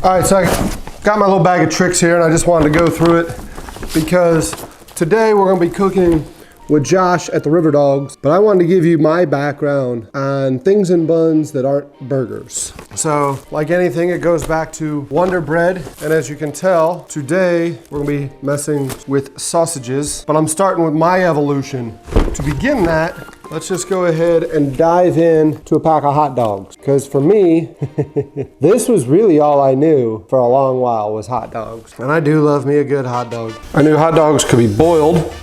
All right, so I got my little bag of tricks here and I just wanted to go through it because today we're gonna be cooking with Josh at the Riverdogs, but I wanted to give you my background on things in buns that aren't burgers. So, like anything, it goes back to Wonder Bread, and as you can tell, today we're gonna be messing with sausages, but I'm starting with my evolution. To begin that, let's just go ahead and dive in to a pack of hot dogs, because for me, this was really all I knew for a long while was hot dogs. And I do love me a good hot dog. I knew hot dogs could be boiled,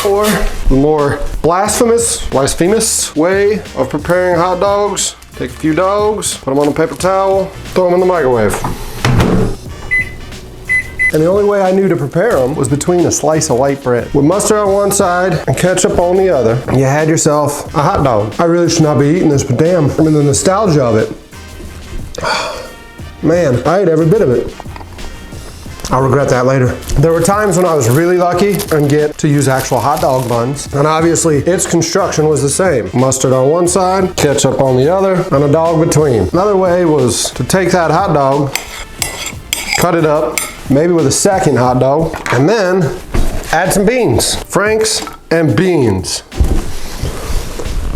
or the more blasphemous way of preparing hot dogs. Take a few dogs, put them on a paper towel, throw them in the microwave. And the only way I knew to prepare them was between a slice of white bread. With mustard on one side and ketchup on the other, you had yourself a hot dog. I really should not be eating this, but damn, I mean the nostalgia of it. Man, I ate every bit of it. I'll regret that later. There were times when I was really lucky and get to use actual hot dog buns. And obviously its construction was the same. Mustard on one side, ketchup on the other, and a dog between. Another way was to take that hot dog, cut it up, maybe with a second hot dog, and then add some beans. Franks and beans.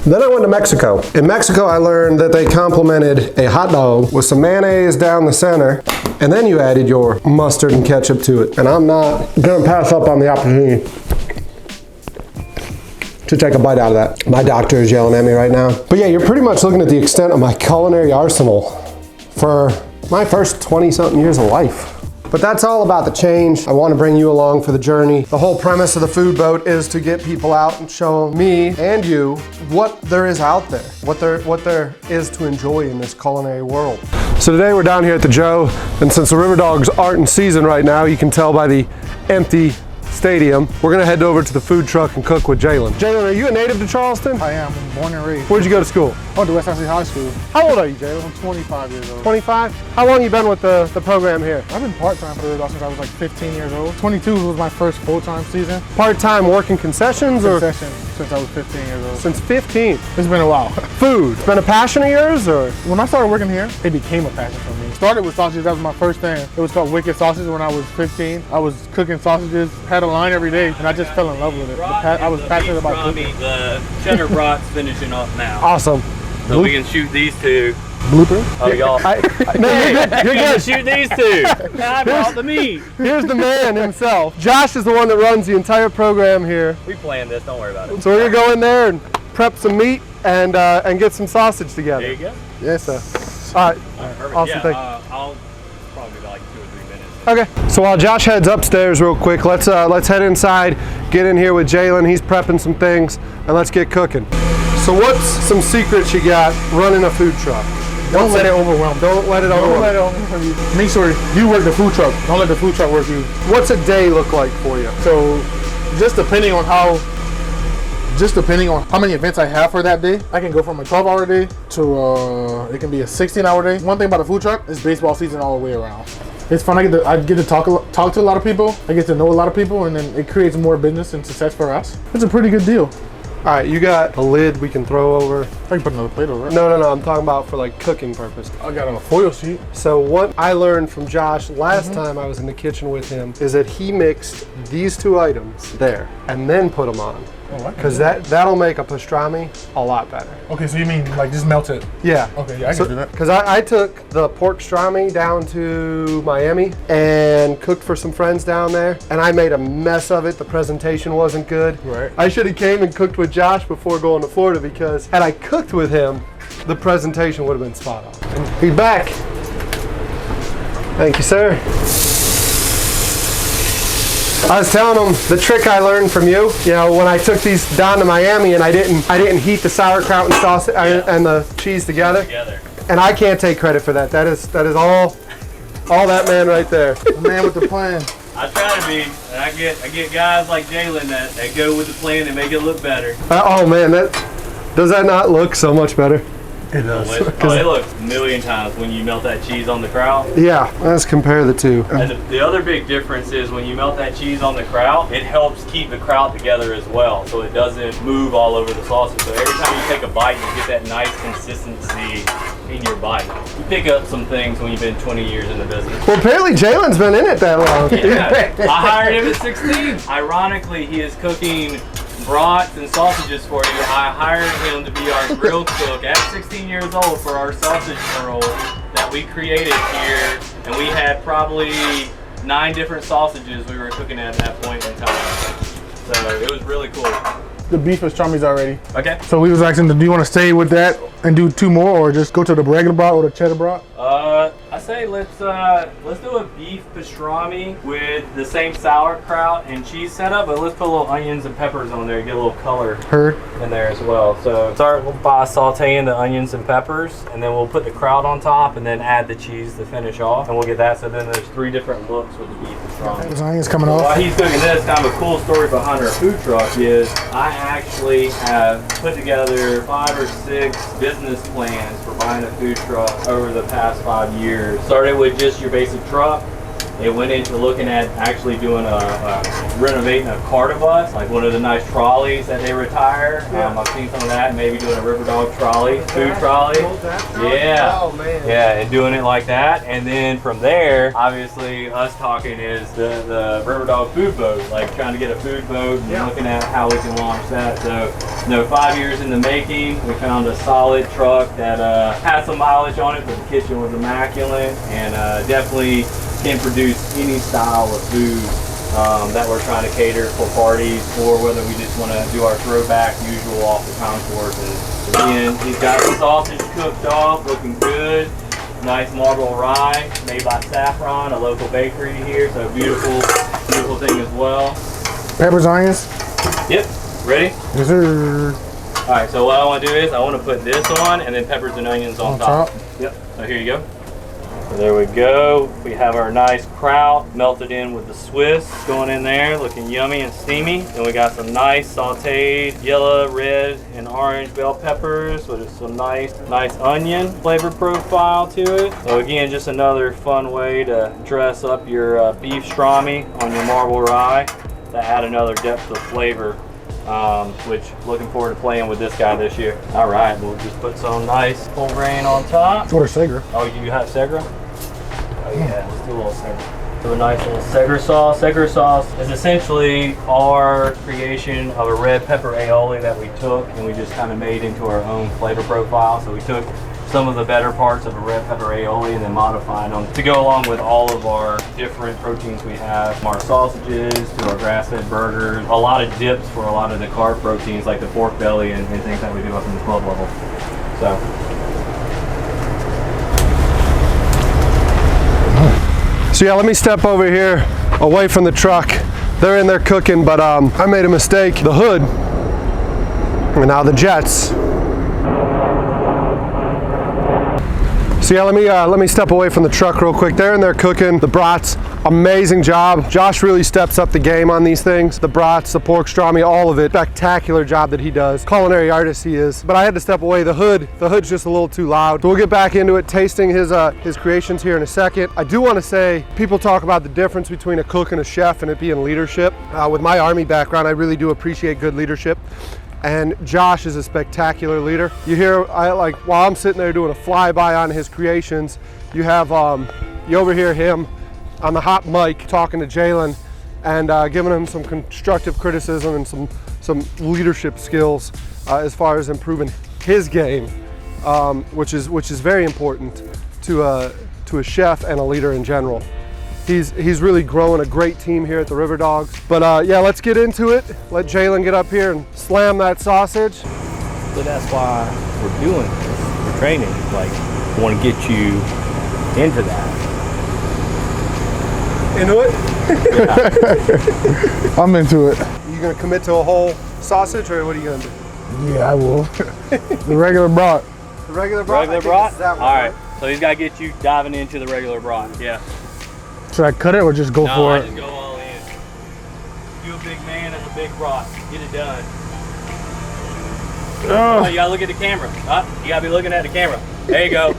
Then I went to Mexico. In Mexico, I learned that they complimented a hot dog with some mayonnaise down the center, and then you added your mustard and ketchup to it. And I'm not gonna pass up on the opportunity to take a bite out of that. My doctor is yelling at me right now. But yeah, you're pretty much looking at the extent of my culinary arsenal for my first 20-something years of life. But that's all about the change. I want to bring you along for the journey. The whole premise of the food boat is to get people out and show me and you what there is out there, what there is to enjoy in this culinary world. So today we're down here at the Joe, and since the Riverdogs aren't in season right now, you can tell by the empty stadium, we're gonna head over to the food truck and cook with Jalen. Jalen, are you a native to Charleston? I am. I'm born and raised. Where'd you go to school? I went to West High School. How old are you, Jalen? I'm 25 years old. 25? How long you been with the program here? I've been part-time for the Riverdogs since I was like 15 years old. 22 was my first full-time season. Part-time working concessions or? Concessions since I was 15 years old. Since 15? It's been a while. Food, been a passion of yours or? When I started working here, it became a passion for me. Started with sausages, that was my first thing. It was called Wicked Sausage when I was 15. I was cooking sausages, had a line every day, and I just fell in love with it. I was passionate about cooking. The cheddar brat's finishing up now. Awesome. So we can shoot these two. Blooper? Oh, y'all. No, you're good. Shoot these two. I brought the meat. Here's the man himself. Josh is the one that runs the entire program here. We planned this, don't worry about it. So we're gonna go in there and prep some meat and get some sausage together. There you go. Yes, sir. All right. Perfect. Awesome, thank you. I'll probably be like 2 or 3 minutes. Okay. So while Josh heads upstairs real quick, let's head inside, get in here with Jalen. He's prepping some things, and let's get cooking. So what's some secrets you got running a food truck? Don't let it overwhelm you. Don't let it overwhelm you. Make sure you work the food truck. Don't let the food truck work you. What's a day look like for you? So just depending on how many events I have for that day, I can go from a 12-hour day to it can be a 16-hour day. One thing about a food truck is baseball season all the way around. It's fun. I get to talk to a lot of people. I get to know a lot of people, and then it creates more business and success for us. It's a pretty good deal. All right, you got a lid we can throw over. I can put another plate over it. No, I'm talking about for like cooking purpose. I got a foil sheet. So what I learned from Josh last time I was in the kitchen with him is that he mixed these two items there and then put them on. Because that'll make a pastrami a lot better. Okay, so you mean like just melt it? Yeah. Okay, yeah, I can do that. Because I took the pork pastrami down to Miami and cooked for some friends down there, and I made a mess of it. The presentation wasn't good. Right. I should have came and cooked with Josh before going to Florida, because had I cooked with him, the presentation would have been spot on. He's back. Thank you, sir. I was telling them the trick I learned from you. You know, when I took these down to Miami and I didn't heat the sauerkraut and sausage and the cheese together. And I can't take credit for that. That is all that man right there. The man with the plan. I try to be, and I get guys like Jalen that go with the plan and make it look better. Oh man, does that not look so much better? It does. Oh, it looks a million times when you melt that cheese on the kraut. Yeah, let's compare the two. And the other big difference is when you melt that cheese on the kraut, it helps keep the kraut together as well, so it doesn't move all over the sausage. So every time you take a bite, you get that nice consistency in your bite. You pick up some things when you've been 20 years in the business. Well, apparently Jalen's been in it that long. Yeah. I hired him at 16. Ironically, he is cooking brats and sausages for you. I hired him to be our grill cook at 16 years old for our sausage roll that we created here. And we had probably 9 different sausages we were cooking at that point in time. So it was really cool. The beef pastrami's already. Okay. So we was asking, do you want to stay with that and do 2 more, or just go to the regular brat or the cheddar brat? I say let's do a beef pastrami with the same sauerkraut and cheese setup, but let's put little onions and peppers on there, get a little color Heard. in there as well. So start by sauteing the onions and peppers, and then we'll put the kraut on top, and then add the cheese to finish off, and we'll get that. So then there's 3 different looks with the beef pastrami. Those onions coming While off. he's cooking this, kind of a cool story behind our food truck is I actually have put together 5 or 6 business plans for buying a food truck over the past 5 years. Started with just your basic truck. It went into looking at actually doing renovating a carta bus, like one of the nice trolleys that they retire. Yeah. I've seen some of that. Maybe doing a Riverdog trolley, food trolley. Yeah. Oh man. Yeah, and doing it like that. And then from there, obviously, us talking is the Riverdog food boat, like trying to get a food boat and looking at how we can launch that. So, 5 years in the making, we found a solid truck that had some mileage on it, but the kitchen was immaculate and definitely can produce any style of food that we're trying to cater for parties, or whether we just want to do our throwback usual off the concourse. And again, he's got the sausage cooked off, looking good. Nice marble rye made by Saffron, a local bakery here. So beautiful, beautiful thing as well. Peppers, onions. Yep, ready? Yes, sir. All right, so what I want to do is I want to put this on and then peppers and onions on top. Yep, so here you go. So there we go. We have our nice kraut melted in with the Swiss going in there, looking yummy and steamy. Then we got some nice sauteed yellow, red, and orange bell peppers with some nice onion flavor profile to it. So again, just another fun way to dress up your beef pastrami on your marble rye to add another depth of flavor. Which looking forward to playing with this guy this year. All right, we'll just put some nice whole grain on top. Order Segra. Oh, you have Segra? Oh yeah, let's do a little Segra. Do a nice little Segra sauce. Segra sauce is essentially our creation of a red pepper aioli that we took and we just kind of made into our own flavor profile. So we took some of the better parts of a red pepper aioli and then modified them to go along with all of our different proteins we have, from our sausages to our grass-fed burgers, a lot of dips for a lot of the carb proteins like the pork belly and things that we do up in the club level. So yeah, let me step over here away from the truck. They're in there cooking, but I made a mistake. The hood, and now the jets. So yeah, let me step away from the truck real quick. They're in there cooking the brats. Amazing job. Josh really steps up the game on these things. The brats, the pork pastrami, all of it. Spectacular job that he does. Culinary artist he is. But I had to step away. The hood's just a little too loud. So we'll get back into it, tasting his creations here in a second. I do want to say, people talk about the difference between a cook and a chef and it being leadership. With my Army background, I really do appreciate good leadership. And Josh is a spectacular leader. You hear, while I'm sitting there doing a flyby on his creations, you have, you overhear him on the hot mic talking to Jalen and giving him some constructive criticism and some leadership skills as far as improving his game, which is very important to a chef and a leader in general. He's really growing a great team here at the Riverdogs. But yeah, let's get into it. Let Jalen get up here and slam that sausage. So that's why we're doing this. We're training. Like, I want to get you into that. Into it? Yeah. I'm into it. You gonna commit to a whole sausage, or what are you gonna do? Yeah, I will. The regular brat. The regular brat? Regular brat? All right. So he's got to get you diving into the regular brat. Yeah. Should I cut it or just go for it? Just go all in. You a big man and a big brat. Get it done. Oh, you gotta look at the camera. You gotta be looking at the camera. There you go.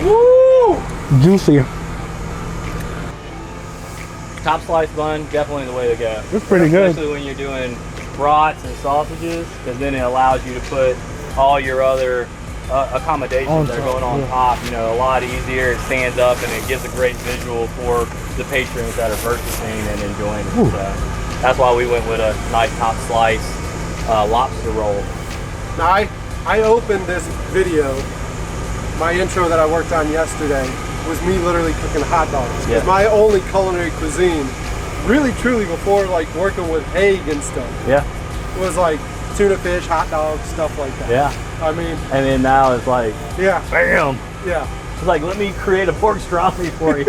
Woo! Juicy. Top slice bun, definitely the way to go. It's pretty good. Especially when you're doing brats and sausages, because then it allows you to put all your other accommodations that are going on top, you know, a lot easier. It stands up and it gives a great visual for the patrons that are purchasing and enjoying it. So that's why we went with a nice top slice lobster roll. Now I opened this video, my intro that I worked on yesterday was me literally cooking hot dogs. It's my only culinary cuisine, really truly before like working with Haig and stuff. Yeah. It was like tuna fish, hot dogs, stuff like that. Yeah. I mean. And then now it's like, bam. Yeah. It's like, let me create a pork stroganoff for you.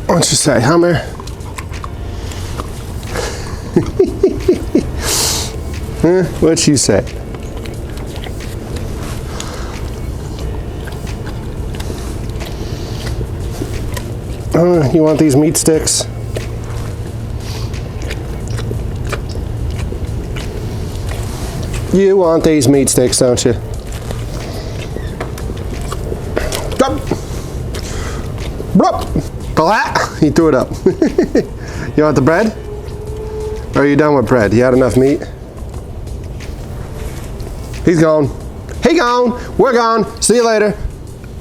What you say, huh, man? Huh? What you say? You want these meat sticks? You want these meat sticks, don't you? He threw it up. You want the bread? Or are you done with bread? You had enough meat? He's gone. He gone. We're gone. See you later.